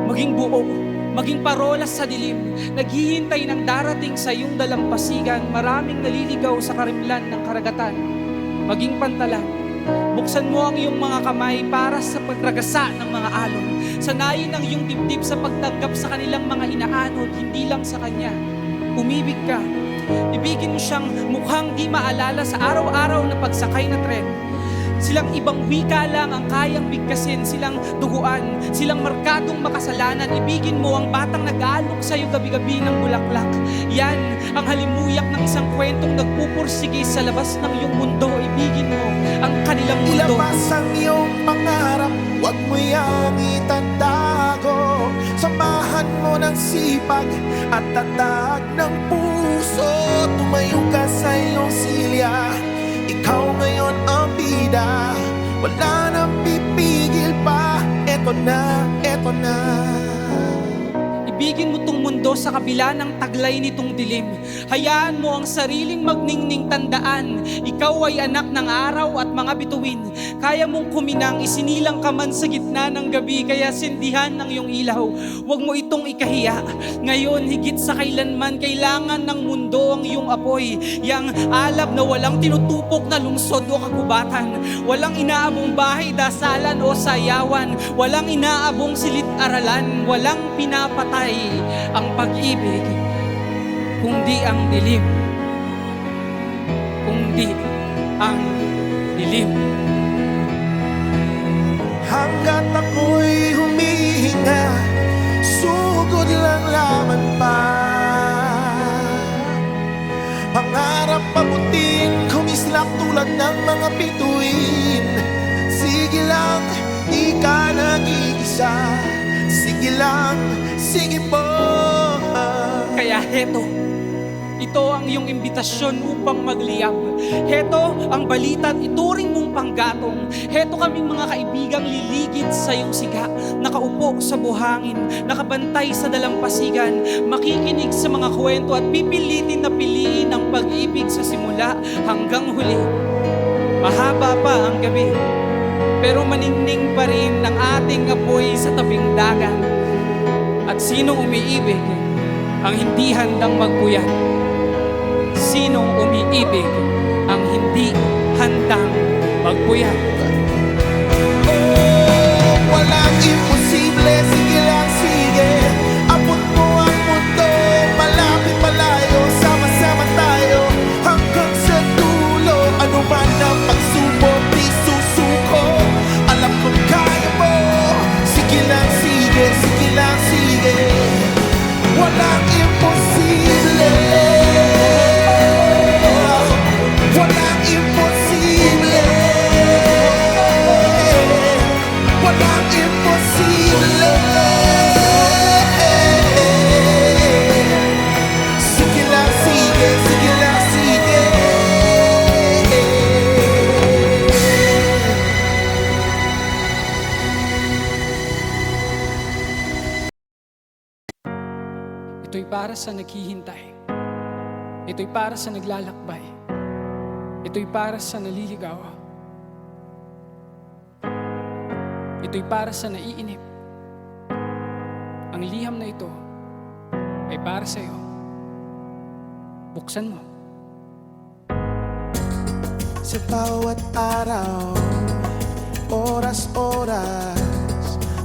[SPEAKER 2] Maging buo. Maging parolas sa dilim. Naghihintay ng darating sa iyong dalampasigan. Maraming naliligaw sa karimlan ng karagatan. Maging pantalan. Buksan mo ang iyong mga kamay para sa pagragasa ng mga alon. Sanayin ang iyong dibdib sa pagtanggap sa kanilang mga inaanod, hindi lang sa kanya. Umibig ka. Ibigin mo siyang mukhang di maalala sa araw-araw na pagsakay na tren. Silang ibang wika lang ang kayang bigkasin, silang duguan, silang markadong makasalanan. Ibigin mo ang batang nag-aalok sa'yo gabi-gabi ng bulaklak. Yan ang halimuyak ng isang kwentong nagpupursige sa labas ng iyong mundo. Ibigin mo ang kanilang mundo.
[SPEAKER 1] Ilabas ang iyong pangarap, huwag mo yang itatago. Samahan mo ng sipag at tatag ng puso. Tumayo ka sa iyong silya, ikaw ngayon ang bida. Wala nang pipigil pa, eto na, eto na.
[SPEAKER 2] Ibigin mo tong mundo mundo sa kabila ng taglay nitong dilim. Hayaan mo ang sariling magningning tandaan. Ikaw ay anak ng araw at mga bituin. Kaya mong kuminang, isinilang ka man sa gitna ng gabi, kaya sindihan ng iyong ilaw. Huwag mo itong ikahiya. Ngayon, higit sa kailanman, kailangan ng mundo ang iyong apoy. Yang alab na walang tinutupok na lungsod o kagubatan. Walang inaabong bahay, dasalan o sayawan. Walang inaabong silit-aralan. Walang pinapatay ang pag-ibig, kundi ang dilim. Kundi ang dilim.
[SPEAKER 1] Hanggat ako'y humihinga, sugod lang laman pa. Pangarap pabutin, kumislap tulad ng mga bituin. Sige lang, di ka nag-iisa. Sige lang, sige po.
[SPEAKER 2] Kaya heto, ito ang iyong imbitasyon upang magliyab. Heto ang balita at ituring mong panggatong. Heto kaming mga kaibigang liligid sa iyong siga, nakaupo sa buhangin, nakabantay sa dalampasigan, makikinig sa mga kwento at pipilitin na piliin ang pag-ibig sa simula hanggang huli. Mahaba pa ang gabi, pero maningning pa rin ng ating apoy sa tabing dagat. At sinong umiibig ang hindi handang magpuyat? Sinong umiibig ang hindi handang magpuyat?
[SPEAKER 1] Oh, walang imposible, sige lang, sige. Abot mo ang mundo, malapit malayo, sama-sama tayo hanggang sa dulo. Ano man ang pagsubok, di susuko. Alam kong kaya mo, sige lang, sige, sige lang, sige. Walang imposible. Walang imposible. Walang imposible. Sige lang, sige, sige lang, sige.
[SPEAKER 2] Ito'y para sa naghihintay. Ito'y para sa naglalakbay. Ito'y para sa naliligaw. Ito'y para sa naiinip. Ang liham na ito ay para sa iyo. Buksan mo.
[SPEAKER 1] Sa bawat araw, oras-oras,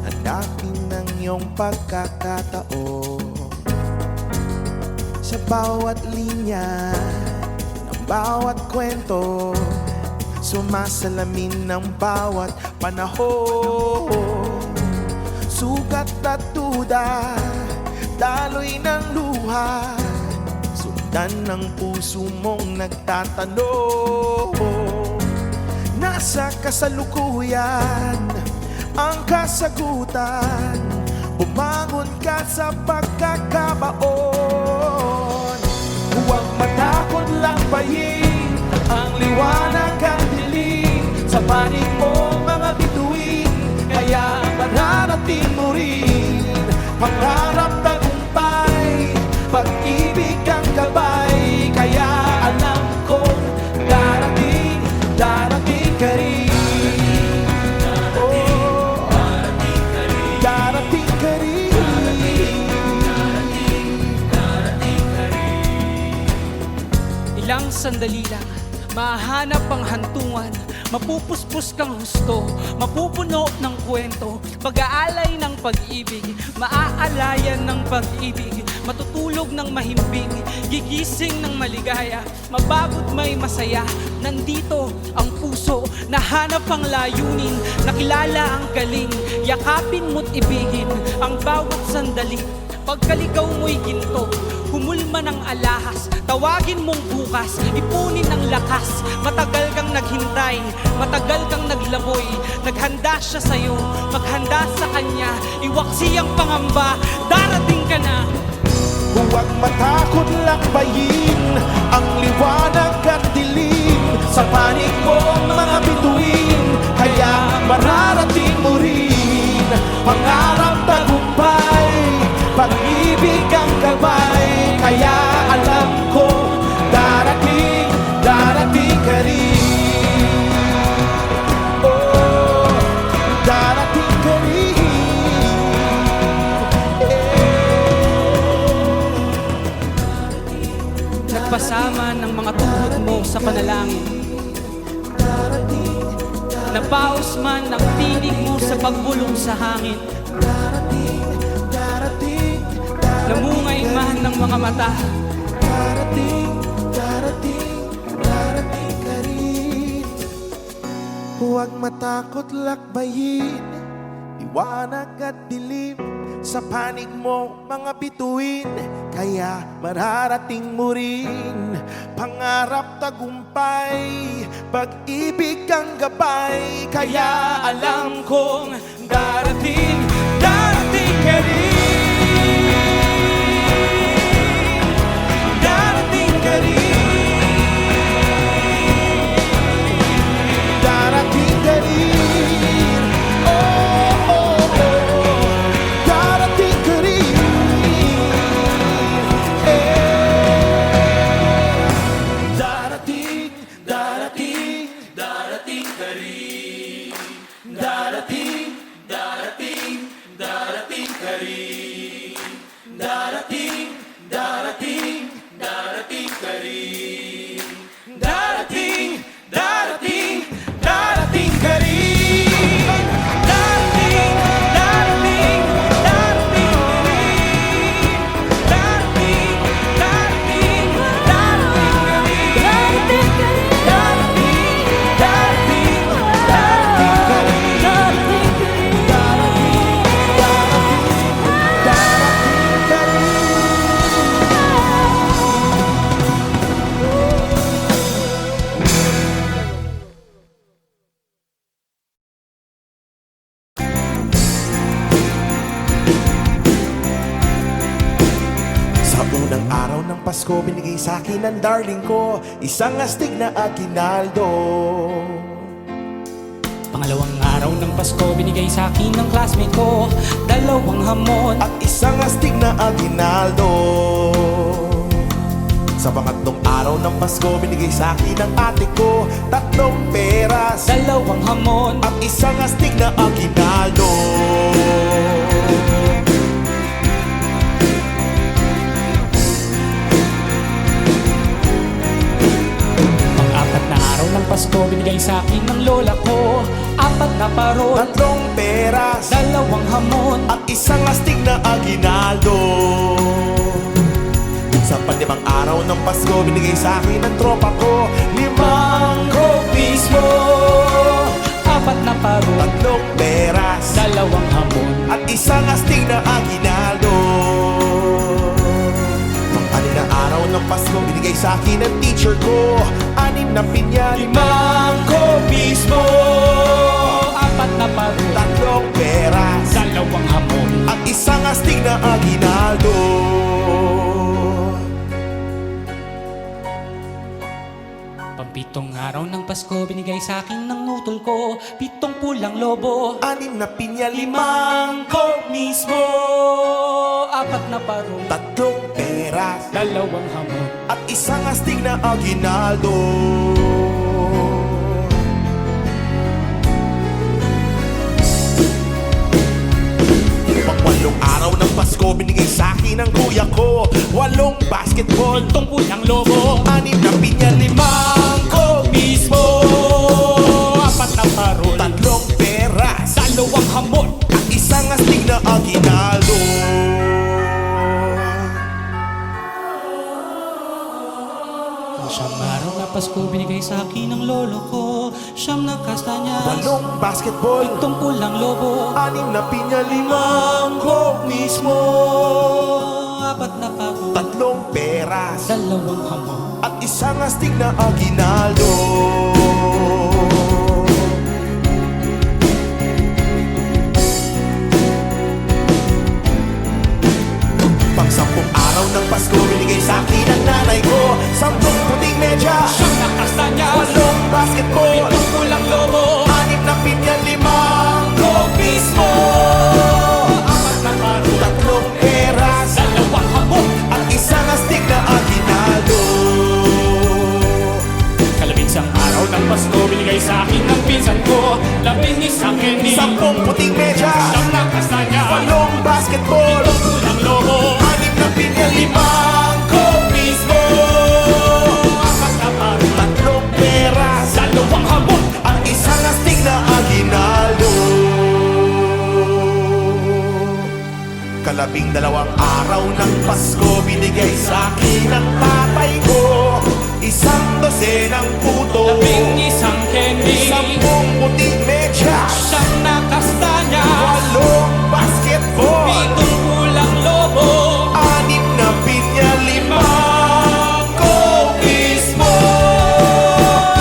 [SPEAKER 1] hanapin ang iyong pagkakataon. Sa bawat linya, ng bawat kwento, sumasalamin ng bawat panahon. Sugat at duda, daloy ng luha, sundan ng puso mong nagtatanong. Nasa kasalukuyan ang kasagutan, bumangon ka sa pagkakabaon. Huwag matakot lakbayin ang liwanag at dilim. Sa panig mo mga bituin, kaya mararating mo rin. Pangarap tagumpay, pag-ibig ang gabay. Kaya alam kong darating, darating ka rin. Oh, darating ka rin.
[SPEAKER 2] Ilang sandali lang, mahanap ang hantungan. Mapupuspos kang husto, mapupuno ng kwento. Pag-aalay ng pag-ibig, maaalayan ng pag-ibig. Matutulog ng mahimbing, gigising ng maligaya. Mabagod may masaya, nandito ang puso. Nahanap ang layunin, nakilala ang galing. Yakapin mo't ibigin ang bawat sandali. Pagkaligaw mo'y ginto, humulma ng alahas. Tawagin mong bukas, ipunin ang lakas. Matagal kang naghintay, matagal kang naglaboy. Naghanda siya sa'yo, maghanda sa kanya. Iwaksi ang pangamba, darating ka na.
[SPEAKER 1] Huwag matakot lakbayin ang liwanag at dilim. Sa panig mo mga bituin, kaya mararating mo rin. Pangarap tagumpay, pag-ibig ang darating ka rin.
[SPEAKER 2] Nagpasama ng mga tuhod mo sa panalangin. Napaos man ang tinig mo sa pagbulong sa hangin. Namungay man ng mga mata.
[SPEAKER 1] Darating ka rin. Huwag matakot lakbayin, liwanag at dilim. Sa panig mo mga bituin, kaya mararating mo rin. Pangarap tagumpay, pag-ibig kang gabay. Kaya alam kong darating, darating ka rin. Darating ka rin. Darating ka rin. Oh, oh, oh. Darating ka rin. Darating, darating, darating ka rin. Darating, darating, darating ka rin. Darating, darating, darating ka rin. Darating, darating, darating ka rin. Darating, darating, darating ka rin. Darating, darating, darating ka rin. Darating, darating, darating ka rin. Darating, darating ka rin. Sa unang araw ng Pasko, binigay sa akin ang darling ko isang astig na aguinaldo.
[SPEAKER 2] Pangalawang araw ng Pasko, binigay sa akin ng classmate ko 2 hamon.
[SPEAKER 1] At isang astig na aguinaldo. Sa pangatlong araw ng Pasko, binigay sa akin ng ate ko 3 peras.
[SPEAKER 2] 2 hamon.
[SPEAKER 1] At isang astig na aguinaldo.
[SPEAKER 2] Pang-apat na araw ng Pasko, binigay sa akin ng lola ko 4 na parol.
[SPEAKER 1] 3 peras.
[SPEAKER 2] 2 hamon.
[SPEAKER 1] At isang astig na aguinaldo. Sa panlimang araw ng Pasko, binigay sa akin ng tropa ko 5 copies mo.
[SPEAKER 2] 4 na parol.
[SPEAKER 1] 3 peras.
[SPEAKER 2] 2 hamon.
[SPEAKER 1] At isang astig na aguinaldo. Pang-anim na araw ng Pasko, binigay sa akin ng teacher ko 6 na pinya. 5 copies mo.
[SPEAKER 2] 4 na parol.
[SPEAKER 1] 3 peras.
[SPEAKER 2] 2 hamon.
[SPEAKER 1] At isang astig na aguinaldo.
[SPEAKER 2] Pampitong araw ng Pasko, binigay sa akin ng nutol ko 7 pulang lobo.
[SPEAKER 1] 6 na pinya, 5 copies mo.
[SPEAKER 2] 4 na parol.
[SPEAKER 1] 3 peras.
[SPEAKER 2] 2 hamon.
[SPEAKER 1] At isang astig na aguinaldo. Pang-8 araw ng Pasko, binigay sa akin ng kuya ko 8 basketball.
[SPEAKER 2] 7 pulang lobo.
[SPEAKER 1] 6 na pinya, 5 copies mo.
[SPEAKER 2] 4 na parol.
[SPEAKER 1] 3 peras.
[SPEAKER 2] 2 hamon.
[SPEAKER 1] At isang astig na aguinaldo.
[SPEAKER 2] Siyam araw na Pasko, binigay sa akin ng lolo ko 9 na kastanyas.
[SPEAKER 1] 8 basketball.
[SPEAKER 2] 7 pulang lobo.
[SPEAKER 1] 6 na pinya, 5 copies mo.
[SPEAKER 2] 4 na parol.
[SPEAKER 1] 3 peras.
[SPEAKER 2] 2 hamon.
[SPEAKER 1] At isang astig na aguinaldo. Pang-10 araw ng Pasko, binigay sa akin ang nanay ko 10 puting medya.
[SPEAKER 2] 9 na kastanyas.
[SPEAKER 1] 8 basketball.
[SPEAKER 2] 7 pulang lobo.
[SPEAKER 1] 6 na pinya, 5 copies mo.
[SPEAKER 2] 4 na parol.
[SPEAKER 1] 3 peras.
[SPEAKER 2] 2 hamon.
[SPEAKER 1] At isang astig na aguinaldo.
[SPEAKER 2] Kalabinsang araw ng
[SPEAKER 4] candy.
[SPEAKER 1] 10 puting medyas,
[SPEAKER 4] Siyam na kastanya.
[SPEAKER 1] 8 basketball,
[SPEAKER 4] 7 pulang lobo.
[SPEAKER 1] 6 na pinya, 5 mismo.
[SPEAKER 4] 4 na parutan.
[SPEAKER 1] 3 peras,
[SPEAKER 4] 2 hamon.
[SPEAKER 1] at isang astig na aginaldo. 12 araw ng Pasko, binigay sa akin ng tatay ko. 12 ng puto,
[SPEAKER 4] 11 candy.
[SPEAKER 1] 10 puting medyas,
[SPEAKER 4] Siyam na kastanya.
[SPEAKER 1] 8 basketball,
[SPEAKER 4] 7 pulang lobo.
[SPEAKER 1] 6 na pinya, 5 ko mismo.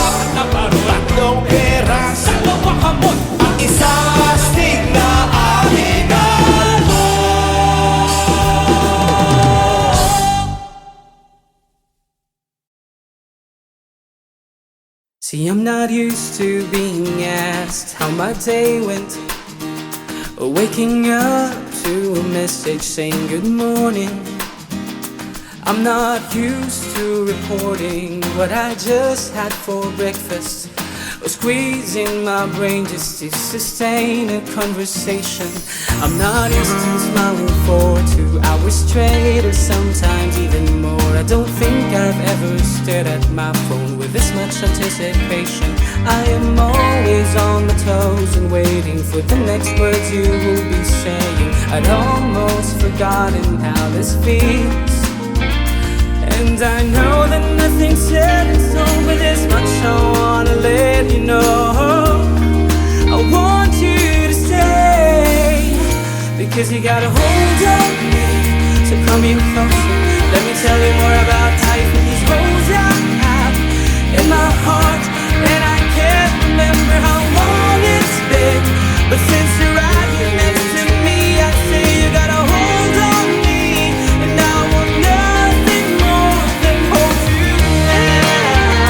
[SPEAKER 4] 4 na parutan.
[SPEAKER 1] 3 peras,
[SPEAKER 4] 2 hamon.
[SPEAKER 1] at isang astig na aginaldo.
[SPEAKER 3] See, I'm not used to being asked how my day went, or waking up to a message saying good morning. I'm not used to reporting what I just had for breakfast, or squeezing my brain just to sustain a conversation. I'm not used to smiling for 2 hours straight, or sometimes even more. I don't think I've ever stared at my phone with this much anticipation. I am always on my toes and waiting for the next words you will be saying. I'd almost forgotten how this feels, and I know that nothing's set in stone, but there's much I wanna let you know. I want you to stay, because you got a hold on me. So come here closer, let me tell you more about life and these holes I have in my heart. And I can't remember how long it's been, but since you're right here next to me, I say you got a hold on me, and I want nothing more than hold you now.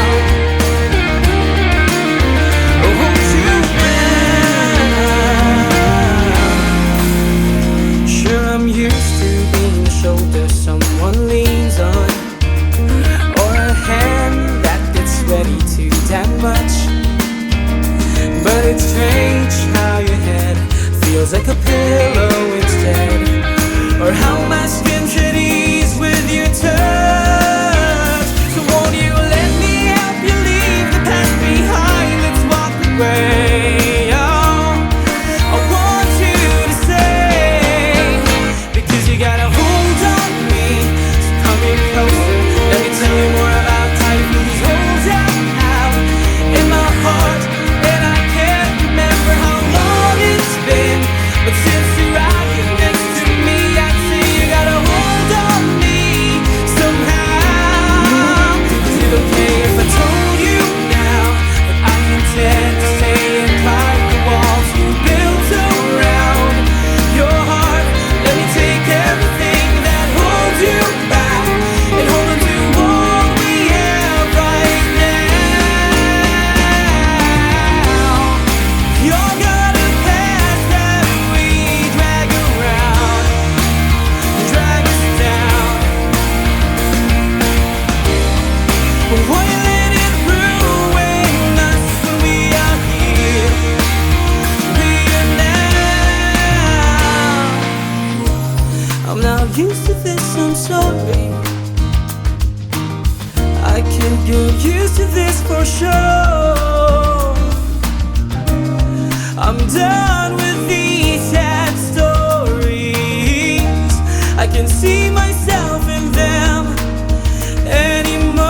[SPEAKER 3] Oh, hold you now. Sure, I'm used to being a shoulder someone leans on, or a hand that gets ready to that much. But it's strange how your head feels like a pillow instead, or how my skin's at ease with your touch. So won't you let me help you leave the past behind? Let's walk the way. Oh, I want you to stay, because you got a hold on me. So come here closer, let me tell you more about life and these holes I have in my heart. And I can't remember how long it's been, but since you're out here next to me, I'd say you got a hold on me somehow. Is it okay if I told you now that I intend to stay inside the walls you built around your heart? Let me take everything that holds you back and hold on to what we have right now. You're gonna pass that we drag around, drag us down. But why you let it ruin us when we are here now? I'm not used to this, I'm sorry. I can't get used to this for sure. I'm done with these sad stories. I can see myself in them anymore,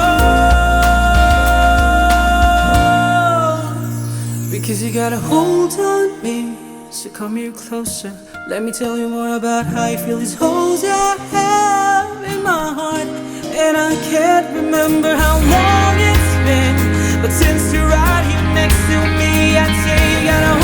[SPEAKER 3] because you got a hold on me. So come here closer, let me tell you more about how I feel these holes I have in my heart. And I can't remember how long it's been, but since you're right here next to me, I'd say you got a